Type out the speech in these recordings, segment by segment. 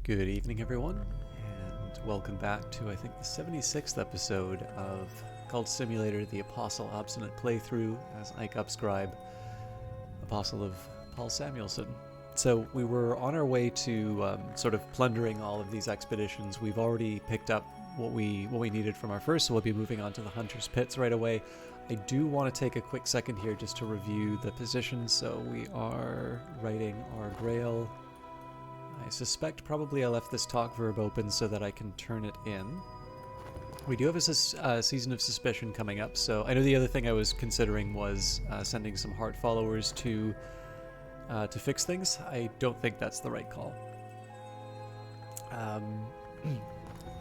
Good evening, everyone, and welcome back to, I think, the 76th episode of Cultist Simulator, the Apostle Obsonate playthrough as Ike Upscribe, Apostle of Paul Samuelson. So we were on our way to sort of plundering all of these expeditions. We've already picked up what we needed from our first, so we'll be moving on to the Hunter's Pits right away. I do want to take a quick second here just to review the positions. So we are writing our Grail. I suspect probably I left this talk verb open so that I can turn it in. We do have a season of suspicion coming up, so I know the other thing I was considering was sending some heart followers to fix things. I don't think that's the right call.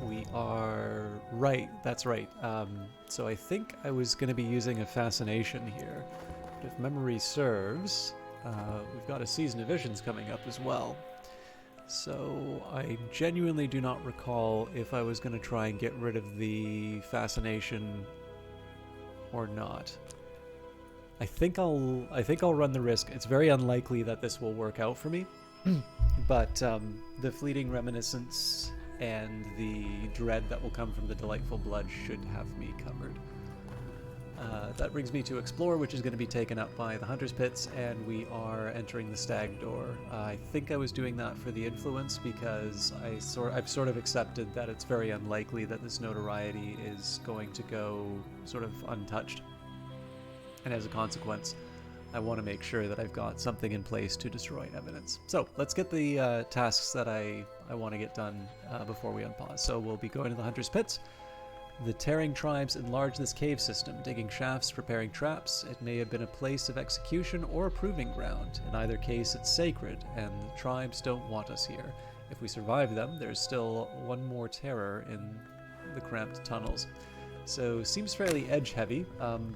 We are right. That's right. So I think I was going to be using a fascination here. But if memory serves, we've got a season of visions coming up as well. So I genuinely do not recall if I was going to try and get rid of the fascination or not. I think I'll run the risk. It's very unlikely that this will work out for me, but the fleeting reminiscence and the dread that will come from the delightful blood should have me covered. That brings me to Explore, which is going to be taken up by the Hunter's Pits, and we are entering the Stag Door. I think I was doing that for the influence because I've sort of accepted that it's very unlikely that this notoriety is going to go sort of untouched. And as a consequence, I want to make sure that I've got something in place to destroy evidence. So let's get the tasks that I want to get done before we unpause. So we'll be going to the Hunter's Pits. The Tearing tribes enlarge this cave system, digging shafts, preparing traps. It may have been a place of execution or a proving ground. In either case, it's sacred, and the tribes don't want us here. If we survive them, there's still one more terror in the cramped tunnels. So, seems fairly edge-heavy,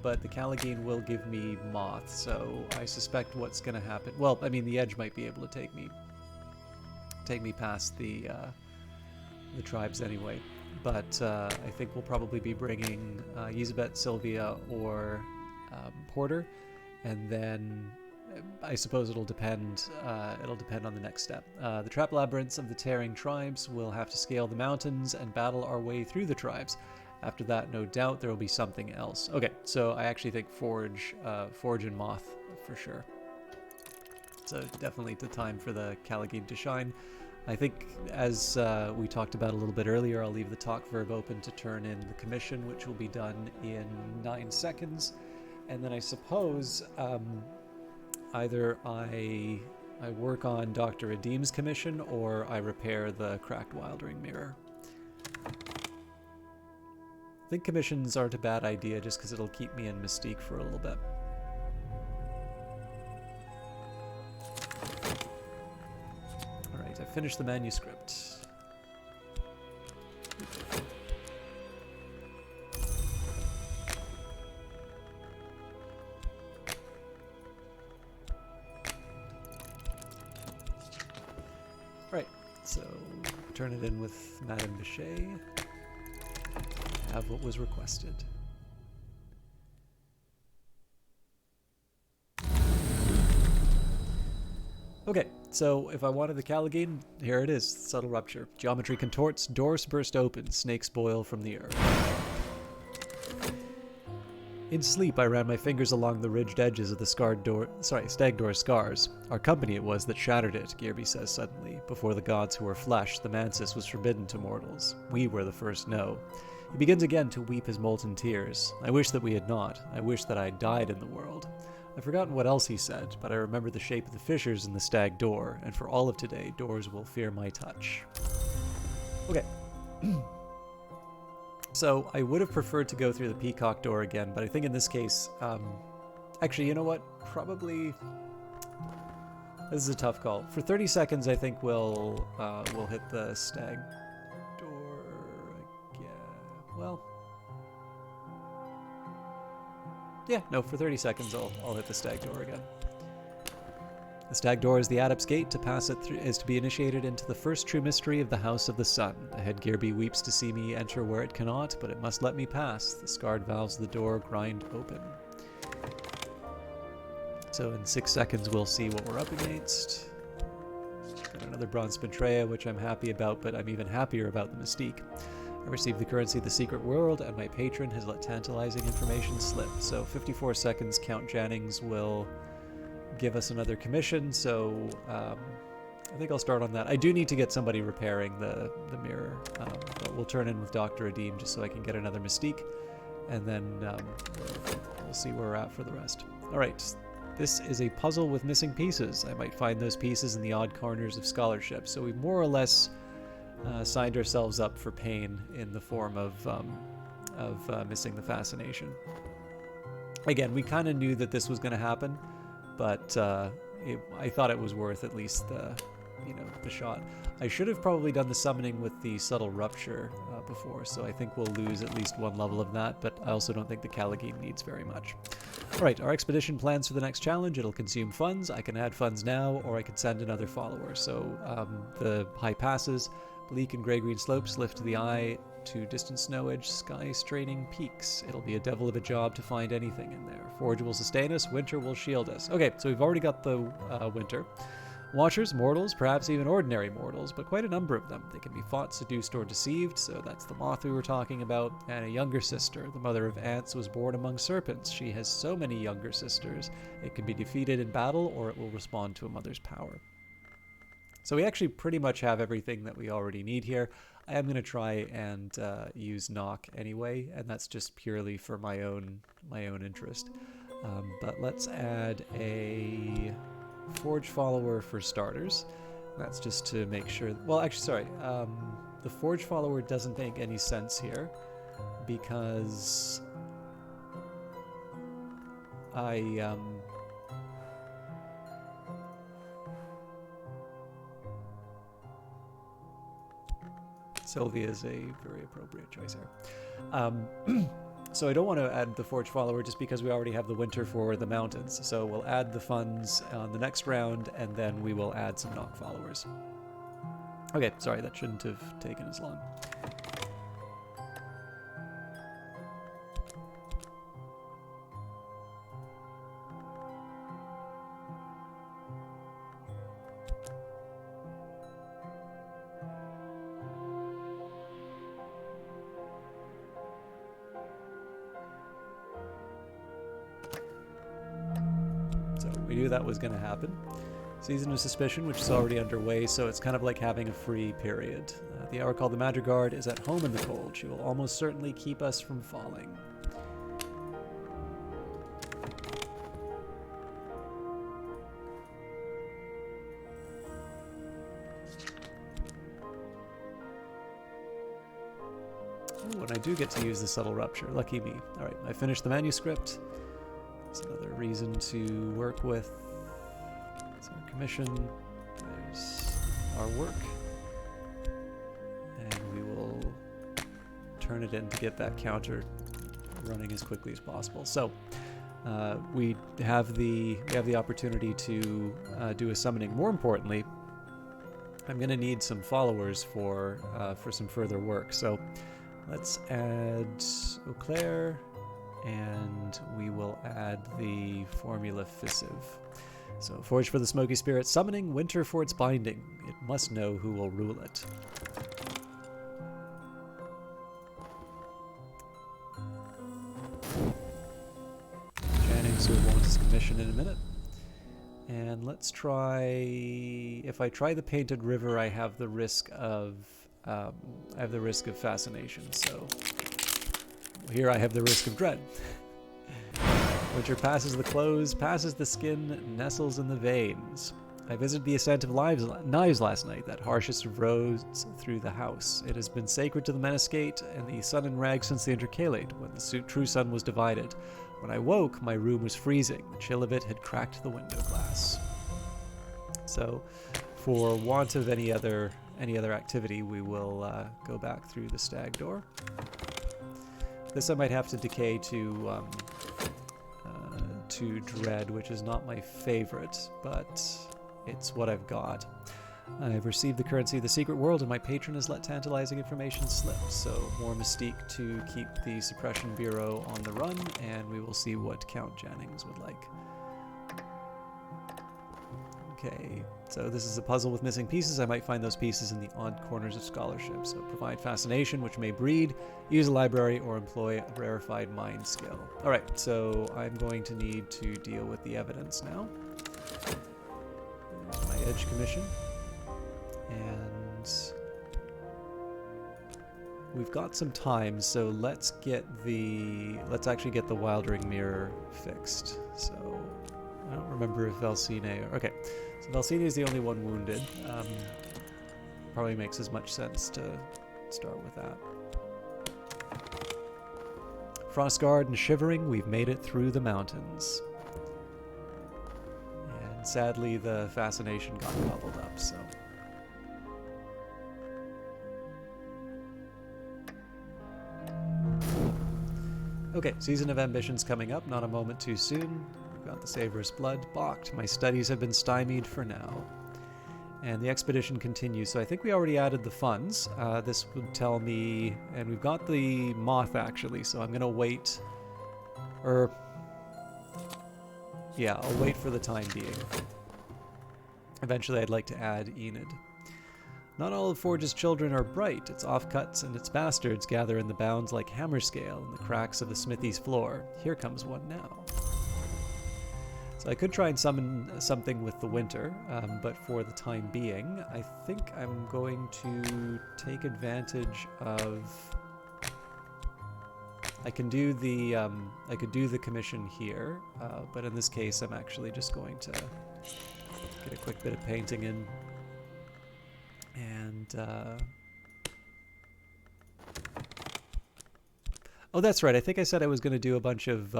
but the Callagine will give me Moth, so I suspect what's going to happen... Well, I mean, the edge might be able to take me past the tribes anyway. But I think we'll probably be bringing Yzabet, Sylvia, or Porter, and then I suppose it'll depend on the next step. The trap labyrinths of the Tearing tribes will have to scale the mountains and battle our way through the tribes. After that, no doubt there will be something else. Okay, so I actually think Forge and Moth for sure. So definitely the time for the Callagine to shine. I think, as we talked about a little bit earlier, I'll leave the talk verb open to turn in the commission, which will be done in 9 seconds. And then I suppose either I work on Dr. Adim's commission or I repair the cracked Wildring mirror. I think commissions aren't a bad idea just because it'll keep me in Mystique for a little bit. I finished the manuscript. Right, so turn it in with Madame Bichet. Have what was requested. Okay, so if I wanted the Callagine, here it is. Subtle rupture. Geometry contorts, doors burst open, snakes boil from the earth. In sleep, I ran my fingers along the ridged edges of the stag door scars. Our company it was that shattered it, Gearby says suddenly. Before the gods who were flesh, the Mantis was forbidden to mortals. We were the first no. He begins again to weep his molten tears. I wish that we had not. I wish that I had died in the world. I've forgotten what else he said, but I remember the shape of the fissures in the stag door, and for all of today, doors will fear my touch. Okay. So, I would have preferred to go through the peacock door again, but I think in this case, actually, you know what? Probably... This is a tough call. For 30 seconds, I think we'll hit the stag door again. Well... Yeah, no, for 30 seconds I'll hit the stag door again. The stag door is the Adept's Gate. To pass it through is to be initiated into the first true mystery of the House of the Sun. Ahead Gearby weeps to see me enter where it cannot, but it must let me pass. The scarred valves of the door grind open. So in 6 seconds we'll see what we're up against. another bronze Spintrea, which I'm happy about, but I'm even happier about the Mystique. I received the currency of the secret world, and my patron has let tantalizing information slip. So 54 seconds, Count Jannings will give us another commission, so I think I'll start on that. I do need to get somebody repairing the mirror, but we'll turn in with Dr. Adim just so I can get another Mystique, and then we'll see where we're at for the rest. Alright, this is a puzzle with missing pieces. I might find those pieces in the odd corners of scholarship, so we've more or less signed ourselves up for pain in the form of missing the fascination. Again, we kind of knew that this was going to happen, but I thought it was worth at least the shot. I should have probably done the summoning with the subtle rupture before, so I think we'll lose at least one level of that, but I also don't think the Caligame needs very much. Alright, our expedition plans for the next challenge. It'll consume funds. I can add funds now, or I could send another follower. So the high passes, bleak and grey-green slopes lift the eye to distant snow edge, sky-straining peaks. It'll be a devil of a job to find anything in there. Forge will sustain us, winter will shield us. Okay, so we've already got the winter. Watchers, mortals, perhaps even ordinary mortals, but quite a number of them. They can be fought, seduced, or deceived, so that's the moth we were talking about. And a younger sister, the mother of ants, was born among serpents. She has so many younger sisters. It can be defeated in battle, or it will respond to a mother's power. So we actually pretty much have everything that we already need here. I am going to try and use knock anyway, and that's just purely for my own interest. But let's add a Forge follower for starters. That's just to make sure. Well, actually, sorry. The Forge follower doesn't make any sense here because Sylvia is a very appropriate choice here. So I don't want to add the Forge follower just because we already have the winter for the mountains. So we'll add the funds on the next round, and then we will add some knock followers. Okay, sorry, that shouldn't have taken as long. That was going to happen. Season of Suspicion, which is already underway, so it's kind of like having a free period. The hour called the Madrigard is at home in the cold. She will almost certainly keep us from falling. Oh, and I do get to use the subtle rupture. Lucky me. Alright, I finished the manuscript. That's another reason to work with. There's our commission. There's our work. And we will turn it in to get that counter running as quickly as possible. So we have the opportunity to do a summoning. More importantly, I'm going to need some followers for some further work. So let's add Eau Claire. And we will add the formula fissive. So, Forge for the Smoky Spirit, summoning, winter for its binding. It must know who will rule it. Jannings will want his commission in a minute. And let's try... If I try the Painted River, I have the risk of... fascination, so... Here I have the risk of dread. Winter passes the clothes, passes the skin, nestles in the veins. I visited the Ascent of Knives last night, that harshest of roads through the house. It has been sacred to the Menascate and the sun and rag since the Intercalate, when the true sun was divided. When I woke, my room was freezing. The chill of it had cracked the window glass. So, for want of any other activity, we will go back through the stag door. This I might have to decay to dread, which is not my favorite, but it's what I've got. I've received the currency of the secret world, and my patron has let tantalizing information slip, so more mystique to keep the Suppression Bureau on the run, and we will see what Count Jannings would like. Okay, so this is a puzzle with missing pieces. I might find those pieces in the odd corners of scholarship. So provide fascination, which may breed, use a library, or employ a rarefied mind skill. All right, so I'm going to need to deal with the evidence now. There's my edge commission. And we've got some time, so let's actually get the Wildering Mirror fixed. So I don't remember if Valsine... Okay, so Valsine is the only one wounded. Probably makes as much sense to start with that. Frostguard and Shivering, we've made it through the mountains. And sadly, the fascination got bubbled up, so... Okay, Season of Ambition's coming up, not a moment too soon. We've got the Savor's Blood balked. My studies have been stymied for now. And the expedition continues, so I think we already added the funds. This would tell me... And we've got the moth, actually, so I'm going to wait... Yeah, I'll wait for the time being. Eventually I'd like to add Enid. Not all of Forge's children are bright. Its offcuts and its bastards gather in the bounds like hammerscale in the cracks of the smithy's floor. Here comes one now. So I could try and summon something with the winter, but for the time being, I think I'm going to take advantage of... I can do the I could do the commission here, but in this case, I'm actually just going to get a quick bit of painting in. And oh, that's right. I think I said I was going to do a bunch of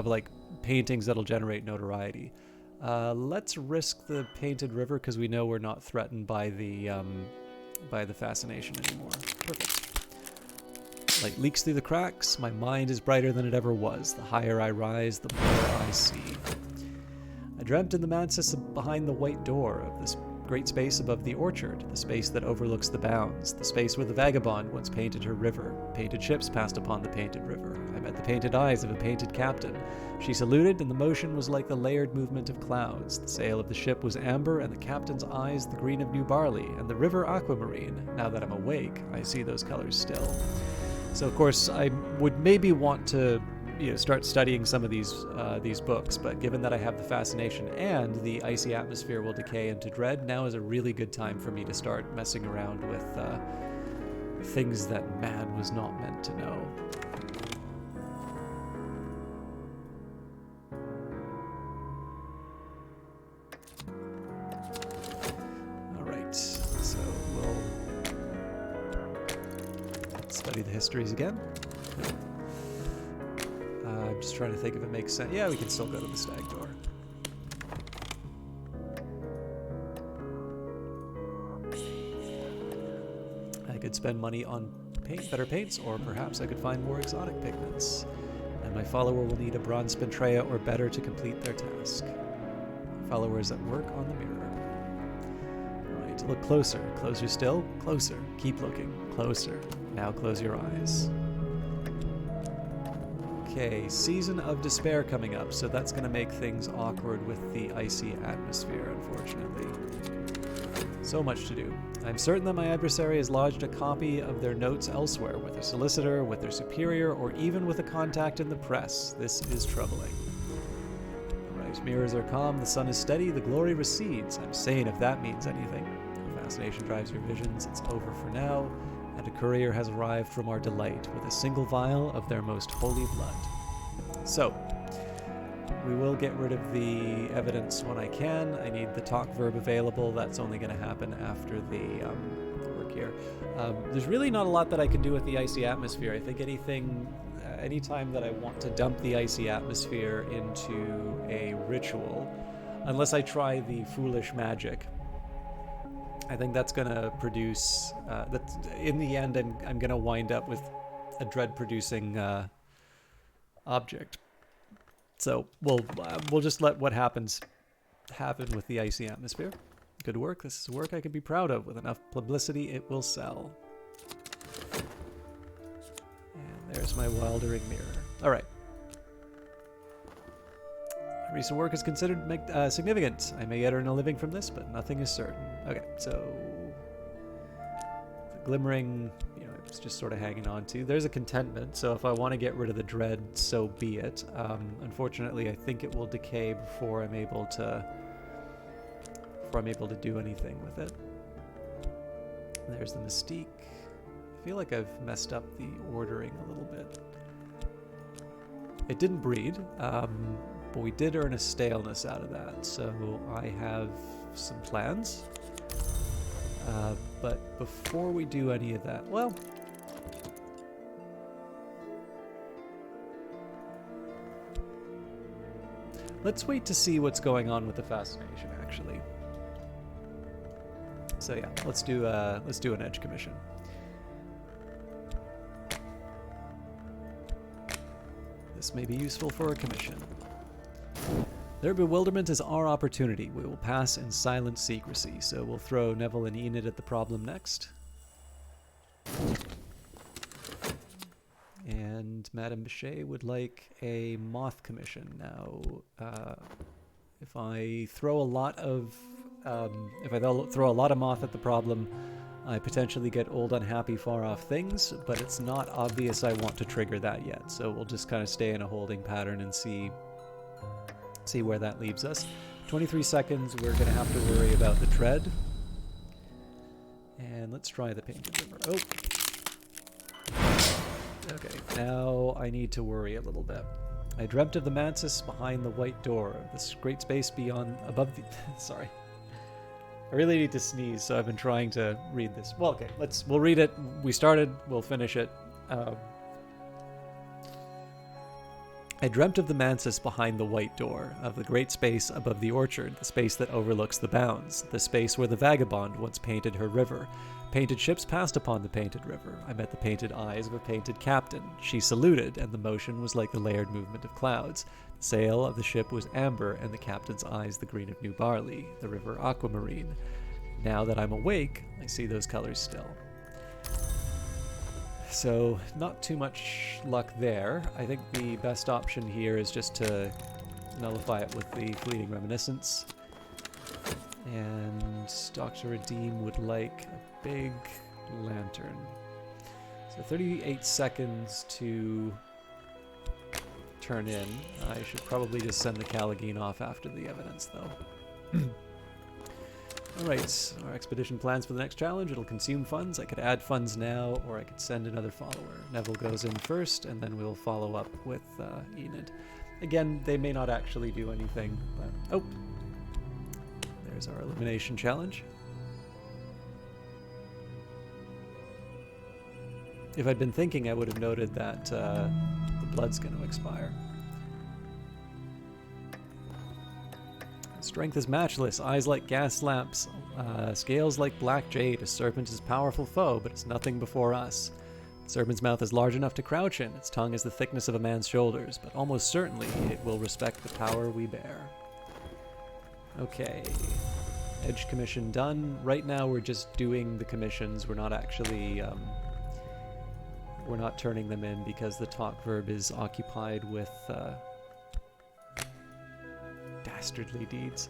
like paintings that'll generate notoriety. Let's risk the painted river because we know we're not threatened by the fascination anymore. Perfect. Light leaks through the cracks. My mind is brighter than it ever was. The higher I rise, the more I see. I dreamt in the Mantis behind the white door of this great space above the orchard, the space that overlooks the bounds, the space where the vagabond once painted her river. Painted ships passed upon the painted river. I met the painted eyes of a painted captain. She saluted, and the motion was like the layered movement of clouds. The sail of the ship was amber, and the captain's eyes the green of new barley, and the river aquamarine. Now that I'm awake, I see those colors still. So, of course, I would maybe want to start studying some of these books, but given that I have the fascination and the icy atmosphere will decay into dread, now is a really good time for me to start messing around with things that man was not meant to know. Alright, so we'll study the histories again. I'm just trying to think if it makes sense. Yeah, we can still go to the stag door. I could spend money on better paints, or perhaps I could find more exotic pigments. And my follower will need a bronze Spintrea or better to complete their task. Follower is at work on the mirror. Alright, look closer. Closer still. Closer. Keep looking. Closer. Now close your eyes. Okay, Season of Despair coming up, so that's going to make things awkward with the icy atmosphere, unfortunately. So much to do. I'm certain that my adversary has lodged a copy of their notes elsewhere, with a solicitor, with their superior, or even with a contact in the press. This is troubling. Alright, mirrors are calm, the sun is steady, the glory recedes. I'm sane if that means anything. The fascination drives your visions, it's over for now. And a courier has arrived from our delight with a single vial of their most holy blood. So, we will get rid of the evidence when I can. I need the talk verb available. That's only going to happen after the work here. There's really not a lot that I can do with the icy atmosphere. I think anytime that I want to dump the icy atmosphere into a ritual, unless I try the foolish magic, I think that's going to produce, in the end, I'm going to wind up with a dread-producing object. So we'll just let what happens happen with the icy atmosphere. Good work. This is work I can be proud of. With enough publicity, it will sell. And there's my Wildering Mirror. All right. Recent work is considered significant. I may yet earn a living from this, but nothing is certain. Okay, so the glimmering, you know, it's just sort of hanging on to. There's a contentment, so if I want to get rid of the dread, so be it. Unfortunately, I think it will decay before I'm able to do anything with it. There's the mystique. I feel like I've messed up the ordering a little bit. It didn't breed, but we did earn a staleness out of that, so I have some plans. But before we do any of that, well, let's wait to see what's going on with the fascination, actually. So yeah, let's do an edge commission. This may be useful for a commission. Their bewilderment is our opportunity. We will pass in silent secrecy, so we'll throw Neville and Enid at the problem next. And Madame Bichet would like a moth commission. Now, if I throw a lot of moth at the problem, I potentially get old, unhappy, far-off things, but it's not obvious I want to trigger that yet, so we'll just kind of stay in a holding pattern and see where that leaves us. 23 seconds, we're going to have to worry about the tread. And let's try the painted river. Oh! Okay, now I need to worry a little bit. I dreamt of the Mantis behind the white door, this great space above the... Sorry. I really need to sneeze, so I've been trying to read this. Well, okay, we'll read it. We started, we'll finish it. I dreamt of the Mantis behind the white door, of the great space above the orchard, the space that overlooks the bounds, the space where the vagabond once painted her river. Painted ships passed upon the painted river. I met the painted eyes of a painted captain. She saluted, and the motion was like the layered movement of clouds. The sail of the ship was amber, and the captain's eyes the green of new barley, the river aquamarine. Now that I'm awake, I see those colors still. So, not too much luck there. I think the best option here is just to nullify it with the fleeting reminiscence. And Dr. Redeem would like a big lantern. So 38 seconds to turn in. I should probably just send the Callagine off after the evidence, though. Alright, our expedition plans for the next challenge. It'll consume funds. I could add funds now, or I could send another follower. Neville goes in first, and then we'll follow up with Enid. Again, they may not actually do anything, but... Oh! There's our elimination challenge. If I'd been thinking, I would have noted that the blood's going to expire. Strength is matchless, eyes like gas lamps, scales like black jade. A serpent is a powerful foe, but it's nothing before us. The serpent's mouth is large enough to crouch in. Its tongue is the thickness of a man's shoulders, but almost certainly it will respect the power we bear. Okay. Edge commission done. Right now we're just doing the commissions. We're not actually... we're not turning them in because the talk verb is occupied with... dastardly deeds.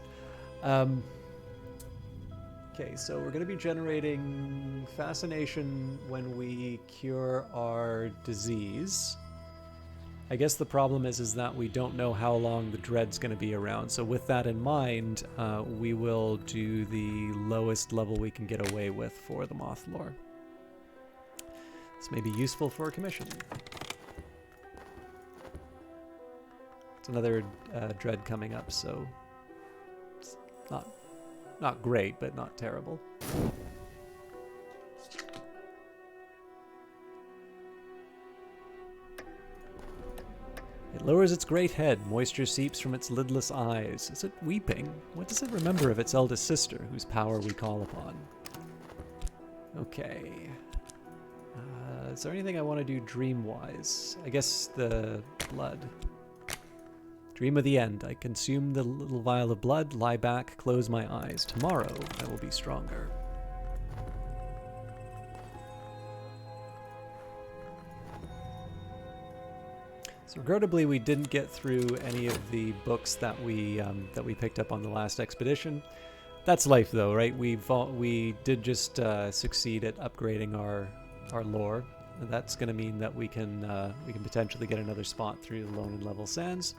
Okay, so we're going to be generating fascination when we cure our disease. I guess the problem is that we don't know how long the dread's going to be around. So with that in mind, we will do the lowest level we can get away with for the moth lore. This may be useful for a commission. It's another dread coming up, so it's not great, but not terrible. It lowers its great head. Moisture seeps from its lidless eyes. Is it weeping? What does it remember of its eldest sister, whose power we call upon? Okay. Is there anything I want to do dream-wise? I guess the blood. Dream of the end. I consume the little vial of blood, lie back, close my eyes. Tomorrow, I will be stronger. So regrettably, we didn't get through any of the books that we picked up on the last expedition. That's life, though, right? We did just succeed at upgrading our lore. And that's going to mean that we can potentially get another spot through the Lone and Level Sands.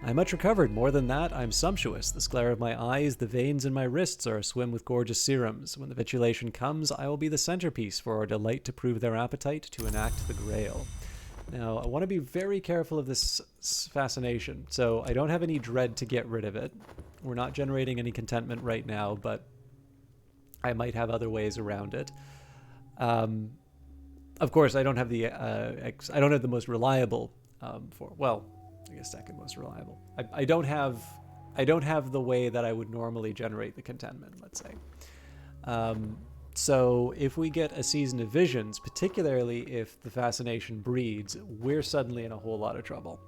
I'm much recovered. More than that, I'm sumptuous. The sclera of my eyes, the veins in my wrists are aswim with gorgeous serums. When the vitulation comes, I will be the centerpiece for our delight to prove their appetite, to enact the grail. Now, I want to be very careful of this fascination. So I don't have any dread to get rid of it. We're not generating any contentment right now, but I might have other ways around it. Of course, I don't have the most reliable I guess second most reliable. I don't have the way that I would normally generate the contentment, let's say. So if we get a season of visions, particularly if the fascination breeds, we're suddenly in a whole lot of trouble.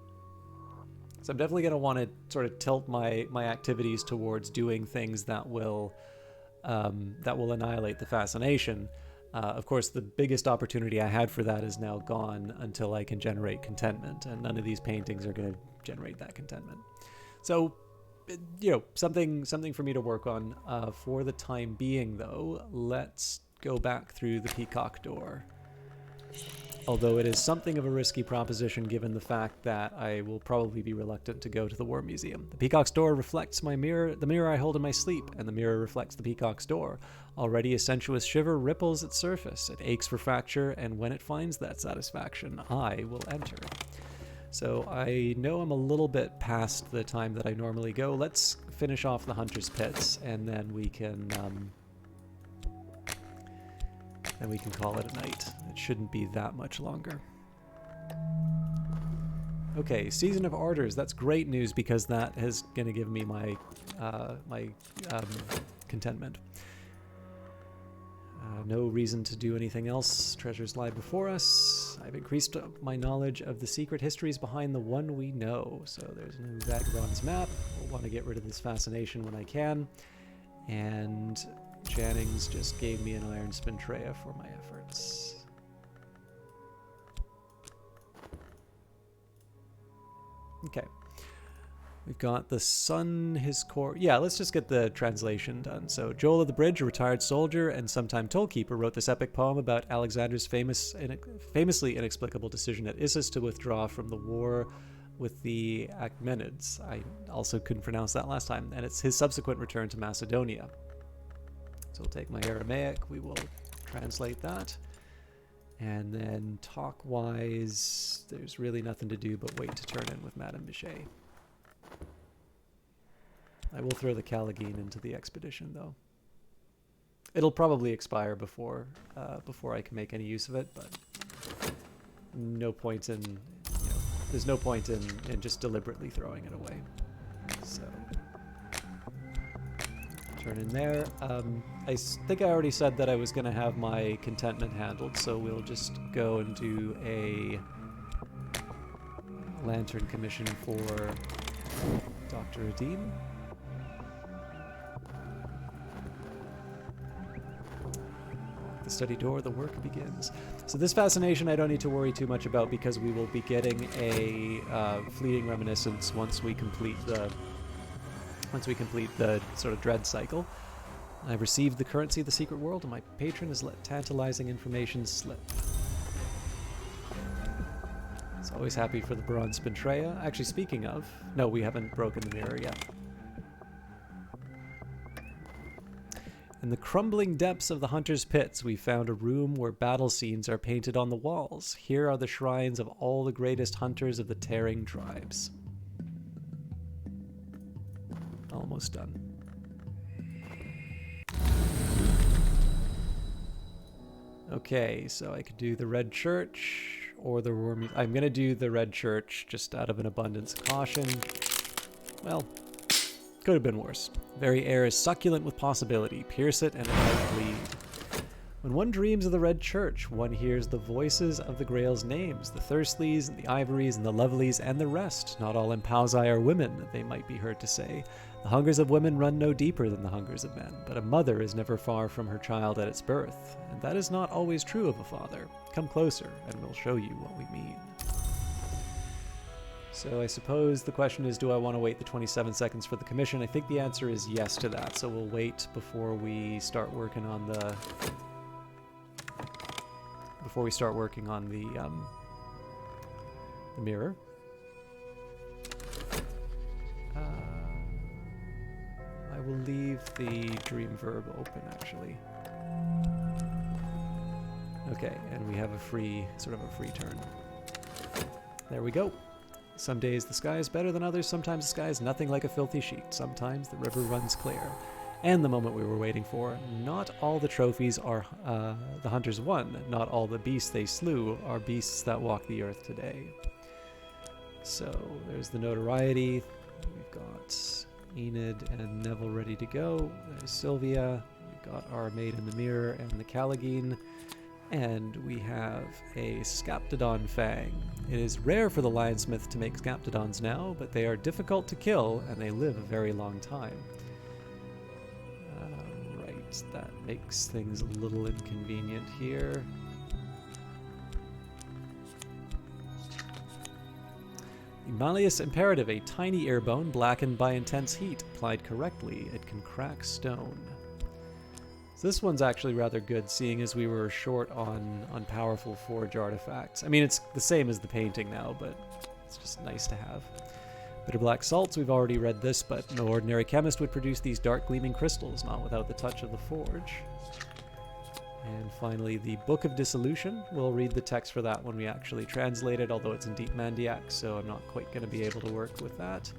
So I'm definitely going to want to sort of tilt my activities towards doing things that will annihilate the fascination. Of course, the biggest opportunity I had for that is now gone until I can generate contentment, and none of these paintings are going to generate that contentment. So, something for me to work on. For the time being, though, let's go back through the Peacock Door. Although it is something of a risky proposition given the fact that I will probably be reluctant to go to the War Museum. The Peacock's Door reflects the mirror I hold in my sleep, and the mirror reflects the Peacock's Door. Already a sensuous shiver ripples its surface. It aches for fracture, and when it finds that satisfaction, I will enter. So I know I'm a little bit past the time that I normally go. Let's finish off the Hunter's Pits, and then we can call it a night. It shouldn't be that much longer. Okay, Season of Ardors. That's great news because that is going to give me my contentment. No reason to do anything else. Treasures lie before us. I've increased my knowledge of the secret histories behind the one we know. So there's a new Vagabond's map. I'll want to get rid of this fascination when I can. And Jannings just gave me an iron spintrea for my efforts. Okay. We've got the sun, his core. Yeah, let's just get the translation done. So Joel of the Bridge, a retired soldier and sometime tollkeeper, wrote this epic poem about Alexander's famously inexplicable decision at Issus to withdraw from the war with the Achaemenids. I also couldn't pronounce that last time. And it's his subsequent return to Macedonia. So we'll take my Aramaic, we will translate that. And then talk-wise, there's really nothing to do but wait to turn in with Madame Bichet. I will throw the Caligine into the expedition, though. It'll probably expire before I can make any use of it, but no point in, there's no point in just deliberately throwing it away. So turn in there. I think I already said that I was going to have my contentment handled, so we'll just go and do a lantern commission for Dr. Adim. The study door, the work begins. So this fascination I don't need to worry too much about because we will be getting a fleeting reminiscence once we complete the sort of dread cycle. I've received the currency of the secret world, and my patron has let tantalizing information slip. It's always happy for the bronze spintrea. Actually, speaking of, no, we haven't broken the mirror yet. In the crumbling depths of the Hunter's Pits, we found a room where battle scenes are painted on the walls. Here are the shrines of all the greatest hunters of the tearing tribes. Almost done. Okay, so I could do the Red Church or the War Museum. I'm going to do the Red Church just out of an abundance of caution. Well, could have been worse. The very air is succulent with possibility. Pierce it and it might bleed. When one dreams of the Red Church, one hears the voices of the Grail's names, the Thirstleys and the Ivories and the Lovelies and the rest. Not all in Pausai are women, they might be heard to say. The hungers of women run no deeper than the hungers of men, but a mother is never far from her child at its birth, and that is not always true of a father. Come closer, and we'll show you what we mean. So I suppose the question is, do I want to wait the 27 seconds for the commission? I think the answer is yes to that, so we'll wait before we start working on the mirror. I will leave the dream verb open, actually. Okay, and we have a free turn. There we go. Some days the sky is better than others, sometimes the sky is nothing like a filthy sheet, sometimes the river runs clear. And the moment we were waiting for, not all the trophies are the hunters won, not all the beasts they slew are beasts that walk the earth today. So there's the notoriety, we've got Enid and Neville ready to go, there's Sylvia, we've got our maid in the mirror and the Callagine. And we have a Scaptodon Fang. It is rare for the Lionsmith to make Scaptodons now, but they are difficult to kill, and they live a very long time. Right, that makes things a little inconvenient here. The Malleus Imperative, a tiny earbone blackened by intense heat. Applied correctly, it can crack stone. So this one's actually rather good, seeing as we were short on powerful forge artifacts. I mean, it's the same as the painting now, but it's just nice to have. Bitter black salts, we've already read this, but no ordinary chemist would produce these dark gleaming crystals, not without the touch of the forge. And finally, the Book of Dissolution. We'll read the text for that when we actually translate it, although it's in Deep Mandiac, so I'm not quite going to be able to work with that.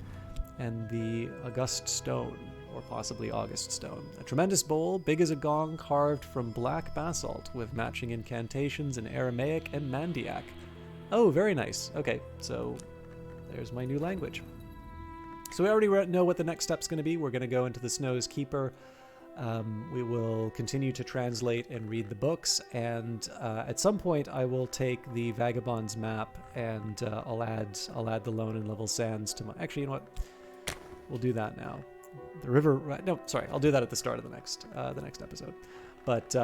And the August Stone, or possibly August Stone. A tremendous bowl, big as a gong, carved from black basalt, with matching incantations in Aramaic and Mandiac. Oh, very nice. Okay, so there's my new language. So we already know what the next step's going to be. We're going to go into the Snow's Keeper. We will continue to translate and read the books, and at some point I will take the Vagabond's map and I'll add the Lone and Level Sands to my... Actually, you know what? We'll do that now. The river... No, sorry. I'll do that at the start of the next episode. But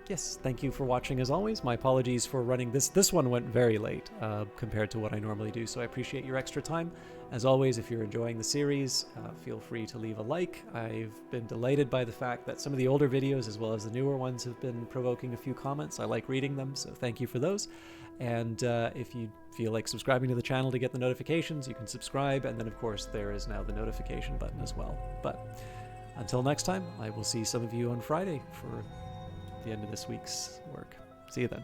yes, thank you for watching as always. My apologies for running this. This one went very late compared to what I normally do, so I appreciate your extra time. As always, if you're enjoying the series, feel free to leave a like. I've been delighted by the fact that some of the older videos, as well as the newer ones, have been provoking a few comments. I like reading them, so thank you for those. And if you feel like subscribing to the channel to get the notifications, you can subscribe, and then of course there is now the notification button as well. But until next time, I will see some of you on Friday for the end of this week's work. See you then.